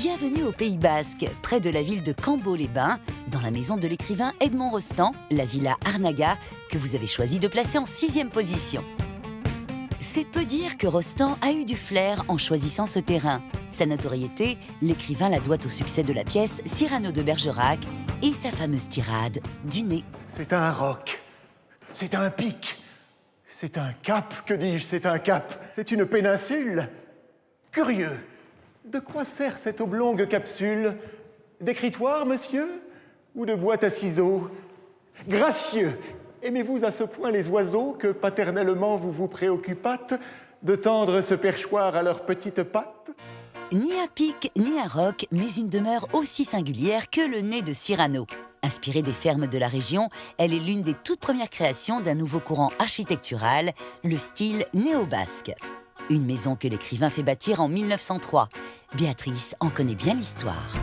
Bienvenue au Pays Basque, près de la ville de Cambo-les-Bains, dans la maison de l'écrivain Edmond Rostand, la villa Arnaga, que vous avez choisi de placer en 6e position. C'est peu dire que Rostand a eu du flair en choisissant ce terrain. Sa notoriété, l'écrivain la doit au succès de la pièce Cyrano de Bergerac et sa fameuse tirade du nez. C'est un roc, c'est un pic, c'est un cap, que dis-je, c'est un cap, c'est une péninsule. Curieux, de quoi sert cette oblongue capsule? D'écritoire, monsieur? Ou de boîte à ciseaux? Gracieux, aimez-vous à ce point les oiseaux que paternellement vous vous préoccupâtes de tendre ce perchoir à leurs petites pattes? Ni un pic, ni un roc, mais une demeure aussi singulière que le nez de Cyrano. Inspirée des fermes de la région, elle est l'une des toutes premières créations d'un nouveau courant architectural, le style néo-basque. Une maison que l'écrivain fait bâtir en 1903. Béatrice en connaît bien l'histoire.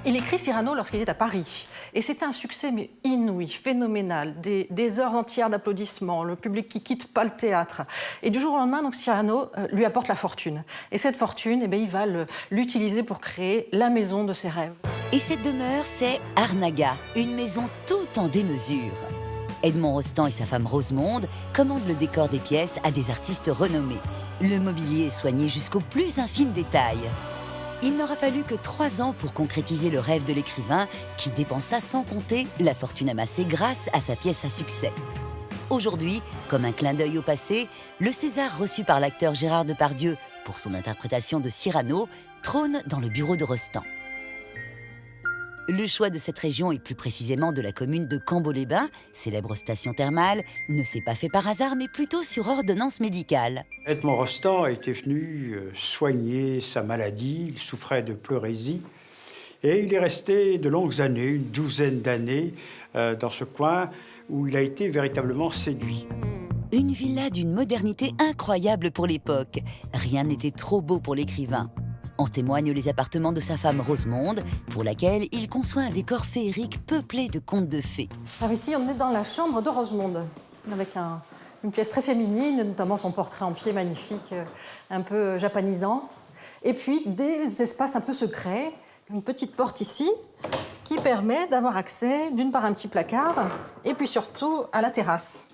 Il écrit Cyrano lorsqu'il est à Paris. Et c'est un succès mais inouï, phénoménal. Des heures entières d'applaudissements, le public qui quitte pas le théâtre. Et du jour au lendemain, donc, Cyrano lui apporte la fortune. Et cette fortune, il va l'utiliser pour créer la maison de ses rêves. Et cette demeure, c'est Arnaga, une maison toute en démesure. Edmond Rostand et sa femme Rosemonde commandent le décor des pièces à des artistes renommés. Le mobilier est soigné jusqu'au plus infime détail. Il n'aura fallu que 3 ans pour concrétiser le rêve de l'écrivain qui dépensa sans compter la fortune amassée grâce à sa pièce à succès. Aujourd'hui, comme un clin d'œil au passé, le César reçu par l'acteur Gérard Depardieu pour son interprétation de Cyrano trône dans le bureau de Rostand. Le choix de cette région et plus précisément de la commune de Cambo-les-Bains, célèbre station thermale, ne s'est pas fait par hasard mais plutôt sur ordonnance médicale. Edmond Rostand était venu soigner sa maladie, il souffrait de pleurésie et il est resté de longues années, une douzaine d'années, dans ce coin où il a été véritablement séduit. Une villa d'une modernité incroyable pour l'époque. Rien n'était trop beau pour l'écrivain. En témoignent les appartements de sa femme Rosemonde, pour laquelle il conçoit un décor féerique peuplé de contes de fées. Alors ici, on est dans la chambre de Rosemonde, avec une pièce très féminine, notamment son portrait en pied magnifique, un peu japanisant. Et puis des espaces un peu secrets, une petite porte ici, qui permet d'avoir accès d'une part à un petit placard, et puis surtout à la terrasse.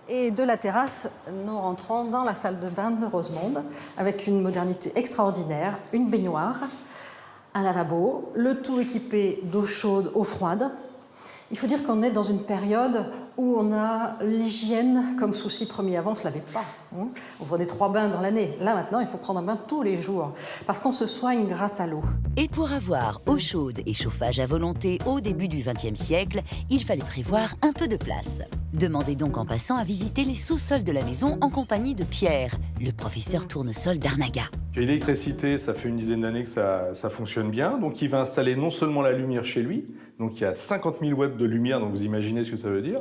Et de la terrasse, nous rentrons dans la salle de bain de Rosemonde, avec une modernité extraordinaire, une baignoire, un lavabo, le tout équipé d'eau chaude, eau froide. Il faut dire qu'on est dans une période où on a l'hygiène comme souci premier. Avant, on ne se lavait pas. On prenait 3 bains dans l'année. Là, maintenant, il faut prendre un bain tous les jours, parce qu'on se soigne grâce à l'eau. Et pour avoir eau chaude et chauffage à volonté au début du XXe siècle, il fallait prévoir un peu de place. Demandez donc en passant à visiter les sous-sols de la maison en compagnie de Pierre, le professeur tournesol d'Arnaga. L'électricité, ça fait une dizaine d'années que ça fonctionne bien. Donc il va installer non seulement la lumière chez lui, donc il y a 50 000 watts de lumière, donc vous imaginez ce que ça veut dire.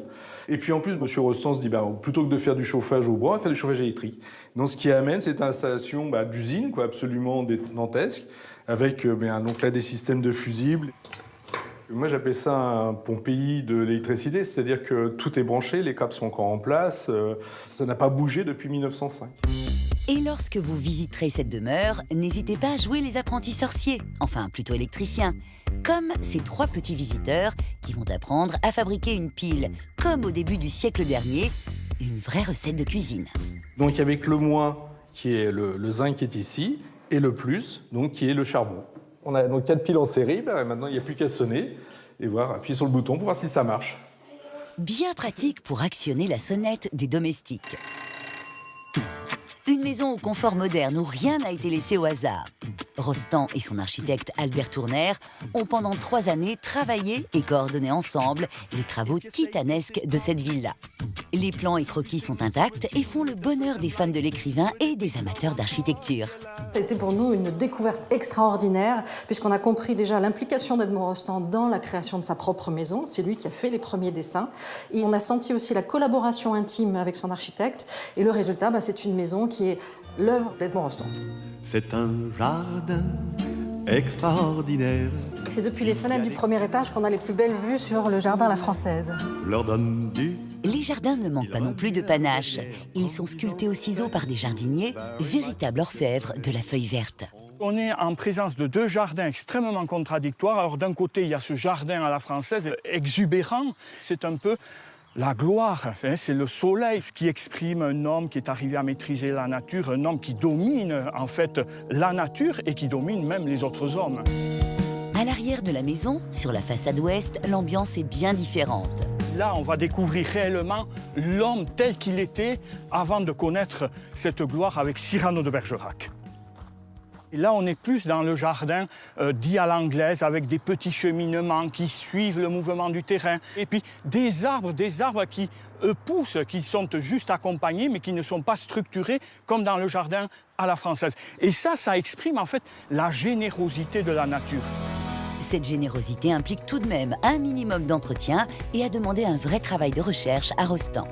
Et puis en plus, M. Rostand se dit, plutôt que de faire du chauffage au bois, on va faire du chauffage électrique. Donc ce qui amène cette installation d'usine, absolument dantesque, avec donc là des systèmes de fusibles. Moi, j'appelle ça un Pompéi de l'électricité, c'est-à-dire que tout est branché, les câbles sont encore en place, ça n'a pas bougé depuis 1905. Et lorsque vous visiterez cette demeure, n'hésitez pas à jouer les apprentis sorciers, enfin plutôt électriciens, comme ces 3 petits visiteurs qui vont apprendre à fabriquer une pile, comme au début du siècle dernier, une vraie recette de cuisine. Donc avec le moins, qui est le zinc qui est ici, et le plus, donc qui est le charbon. On a donc 4 piles en série, maintenant il n'y a plus qu'à sonner et appuyer sur le bouton pour voir si ça marche. Bien pratique pour actionner la sonnette des domestiques. Une maison au confort moderne où rien n'a été laissé au hasard. Rostand et son architecte Albert Tournaire ont pendant 3 années travaillé et coordonné ensemble les travaux titanesques de cette villa. Les plans et croquis sont intacts et font le bonheur des fans de l'écrivain et des amateurs d'architecture. Ça a été pour nous une découverte extraordinaire, puisqu'on a compris déjà l'implication d'Edmond Rostand dans la création de sa propre maison. C'est lui qui a fait les premiers dessins. Et on a senti aussi la collaboration intime avec son architecte. Et le résultat, c'est une maison qui est l'œuvre d'Edmond Rostand. C'est un jardin extraordinaire. C'est depuis les fenêtres du premier étage qu'on a les plus belles vues sur le jardin à la française. Leur donne du Les Les jardins ne manquent pas non plus de panache. Ils sont sculptés au ciseau par des jardiniers, véritables orfèvres de la feuille verte. On est en présence de deux jardins extrêmement contradictoires. Alors d'un côté, il y a ce jardin à la française, exubérant. C'est un peu la gloire, hein, c'est le soleil, ce qui exprime un homme qui est arrivé à maîtriser la nature, un homme qui domine en fait la nature et qui domine même les autres hommes. À l'arrière de la maison, sur la façade ouest, l'ambiance est bien différente. Là, on va découvrir réellement l'homme tel qu'il était avant de connaître cette gloire avec Cyrano de Bergerac. Et là, on est plus dans le jardin dit à l'anglaise, avec des petits cheminements qui suivent le mouvement du terrain. Et puis des arbres qui poussent, qui sont juste accompagnés, mais qui ne sont pas structurés comme dans le jardin à la française. Et ça exprime en fait la générosité de la nature. Cette générosité implique tout de même un minimum d'entretien et a demandé un vrai travail de recherche à Rostand.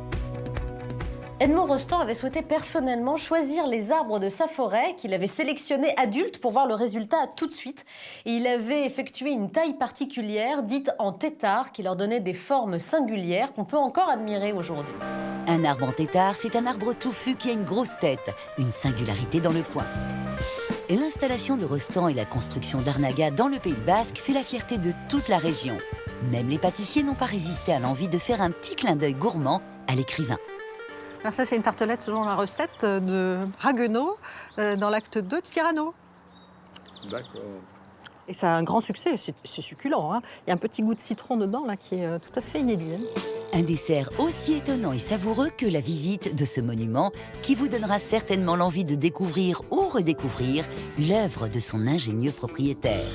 Edmond Rostand avait souhaité personnellement choisir les arbres de sa forêt qu'il avait sélectionnés adultes pour voir le résultat tout de suite. Et il avait effectué une taille particulière, dite en tétard, qui leur donnait des formes singulières qu'on peut encore admirer aujourd'hui. Un arbre en tétard, c'est un arbre touffu qui a une grosse tête, une singularité dans le coin. Et l'installation de Rostand et la construction d'Arnaga dans le Pays Basque fait la fierté de toute la région. Même les pâtissiers n'ont pas résisté à l'envie de faire un petit clin d'œil gourmand à l'écrivain. Alors ça, c'est une tartelette selon la recette de Ragueneau dans l'acte 2 de Cyrano. D'accord. Et ça a un grand succès, c'est succulent, hein. Il y a un petit goût de citron dedans là, qui est tout à fait inédit. Hein. Un dessert aussi étonnant et savoureux que la visite de ce monument qui vous donnera certainement l'envie de découvrir ou redécouvrir l'œuvre de son ingénieux propriétaire.